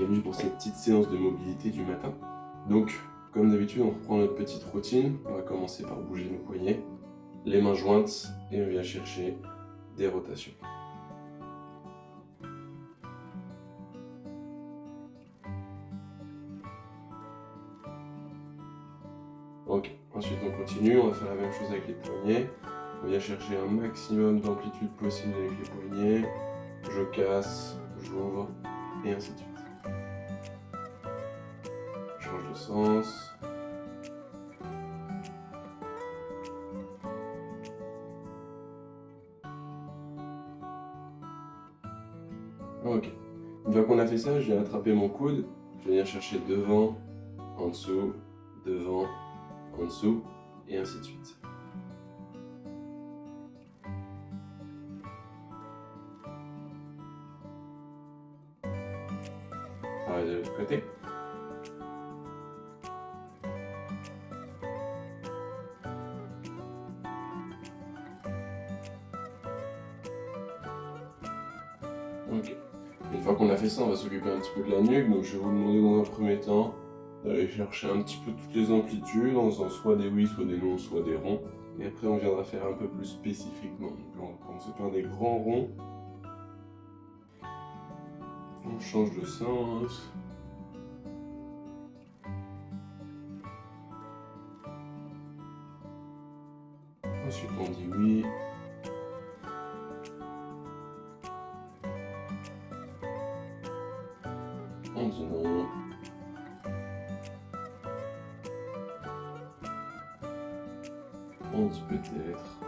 bienvenue pour cette petite séance de mobilité du matin. Donc, comme d'habitude, on reprend notre petite routine. On va commencer par bouger nos poignets, les mains jointes, et on vient chercher des rotations. Ok, ensuite on continue, on va faire la même chose avec les poignets. On vient chercher un maximum d'amplitude possible avec les poignets. Je casse, j'ouvre, et ainsi de suite. Change de sens. Ok. Une fois qu'on a fait ça, je viens attraper mon coude. Je vais venir chercher devant, en dessous, devant, en dessous, et ainsi de suite. Pareil de l'autre côté. Ok. Une fois qu'on a fait ça, on va s'occuper un petit peu de la nuque. Donc je vais vous demander dans un premier temps d'aller chercher un petit peu toutes les amplitudes, en faisant soit des oui, soit des non, soit des ronds. Et après on viendra faire un peu plus spécifiquement. Donc on va commencer par des grands ronds. On change de sens. Ensuite on dit oui. On dit non. On dit peut-être.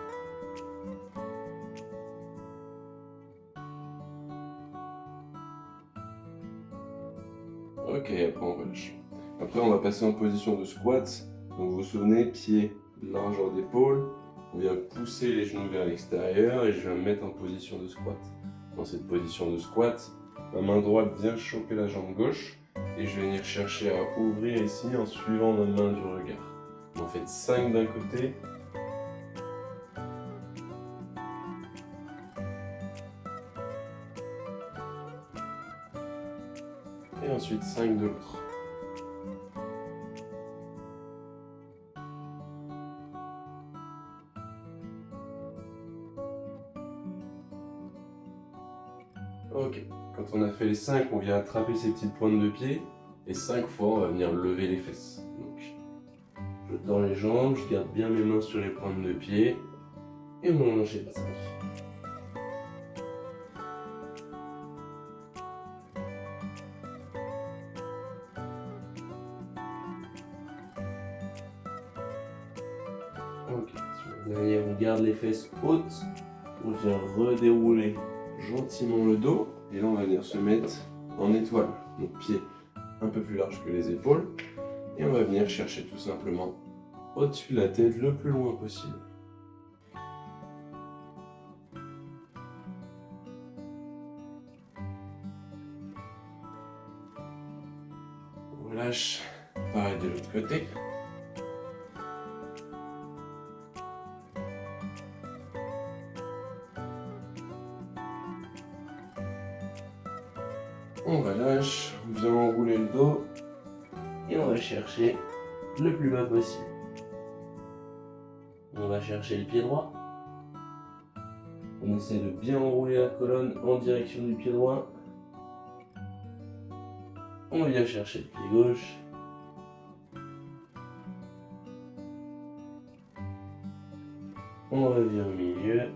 Ok, après on relâche. Après on va passer en position de squat. Donc vous vous souvenez, pied, largeur d'épaule. On vient pousser les genoux vers l'extérieur et je viens me mettre en position de squat. Dans cette position de squat, ma main droite vient choper la jambe gauche et je vais venir chercher à ouvrir ici en suivant ma main du regard. On fait 5 d'un côté. Et ensuite 5 de l'autre. Ok, quand on a fait les 5, on vient attraper ces petites pointes de pied et 5 fois on va venir lever les fesses. Donc, je tends les jambes, je garde bien mes mains sur les pointes de pied et on enchaîne 5. Ok, sur la dernière, on garde les fesses hautes, on vient redérouler gentiment le dos et là on va venir se mettre en étoile, donc pieds un peu plus large que les épaules et on va venir chercher tout simplement au-dessus de la tête le plus loin possible. On relâche, pareil de l'autre côté. On relâche, on vient enrouler le dos et on va chercher le plus bas possible. On va chercher le pied droit. On essaie de bien enrouler la colonne en direction du pied droit. On vient chercher le pied gauche. On revient au milieu.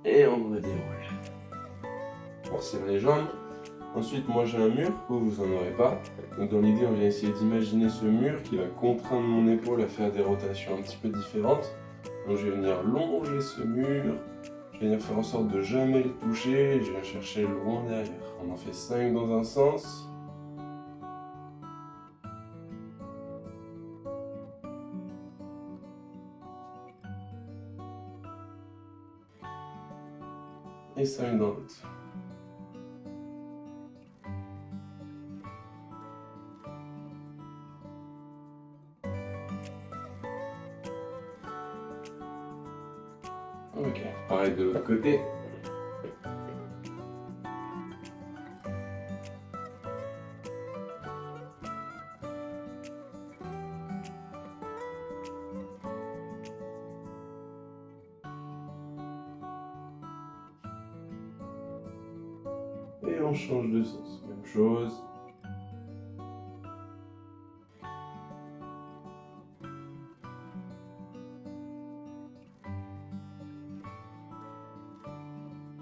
Et on redéroule. On serre les jambes. Ensuite, moi j'ai un mur, vous n'en aurez pas. Donc dans l'idée, on vient essayer d'imaginer ce mur qui va contraindre mon épaule à faire des rotations un petit peu différentes. Donc je vais venir longer ce mur. Je vais venir faire en sorte de jamais le toucher. Et je viens chercher loin derrière. On en fait 5 dans un sens. Et 5 dans l'autre. Ok, pareil de l'autre côté. Et on change de sens. Même chose.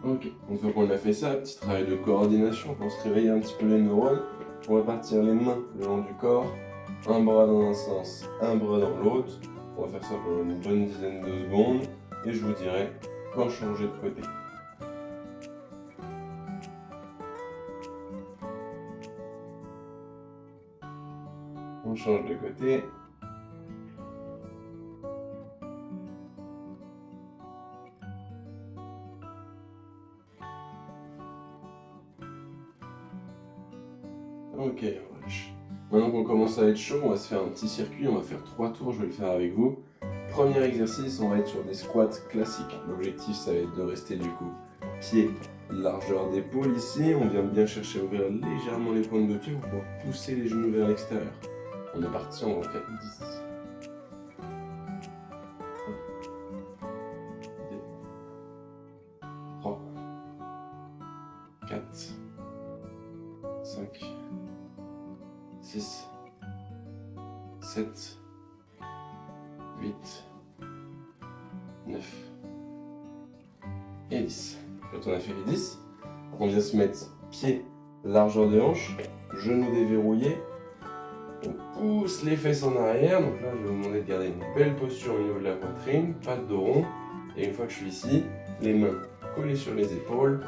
Ok, une fois qu'on a fait ça, petit travail de coordination pour se réveiller un petit peu les neurones, on va partir les mains le long du corps, un bras dans un sens, un bras dans l'autre. On va faire ça pendant une bonne dizaine de secondes et je vous dirai quand changer de côté. On change de côté. Ok, relâche. Maintenant qu'on commence à être chaud, on va se faire un petit circuit, on va faire 3 tours, je vais le faire avec vous. Premier exercice, on va être sur des squats classiques. L'objectif, ça va être de rester du coup pied, largeur d'épaule ici. On vient bien chercher à ouvrir légèrement les pointes de pied pour pouvoir pousser les genoux vers l'extérieur. On est parti, on va faire 10. 3, 4, 5, 6, 7, 8, 9 et 10. Quand on a fait les 10, on vient se mettre pied, largeur de hanche, genoux déverrouillés. On pousse les fesses en arrière. Donc là, je vais vous demander de garder une belle posture au niveau de la poitrine, pas de dos rond. Et une fois que je suis ici, les mains collées sur les épaules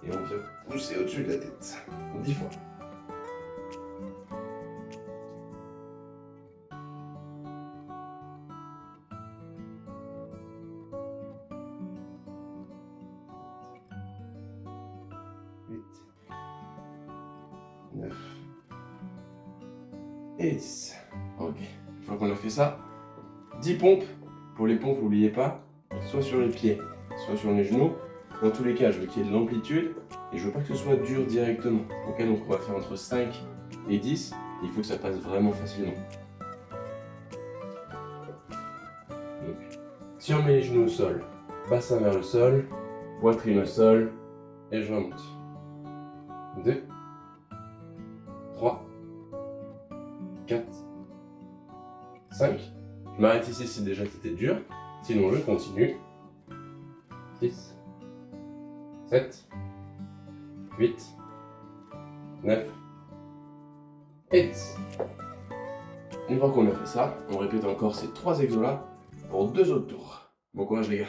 et on vient pousser au-dessus de la tête. 10 fois. Huit, 9 et 10. Ok, une fois qu'on a fait ça, 10 pompes. Pour les pompes, n'oubliez pas, soit sur les pieds, soit sur les genoux. Dans tous les cas, je veux qu'il y ait de l'amplitude et je veux pas que ce soit dur directement. Ok, donc on va faire entre 5 et 10. Il faut que ça passe vraiment facilement. Donc, si on met les genoux au sol, bassin vers le sol, poitrine au sol et je remonte. 2, 3, 4, 5. Je m'arrête ici si déjà c'était dur. Sinon, je continue. 6, 7, 8, 9 et 10. Une fois qu'on a fait ça, on répète encore ces 3 exos là pour 2 autres tours. Bon courage les gars.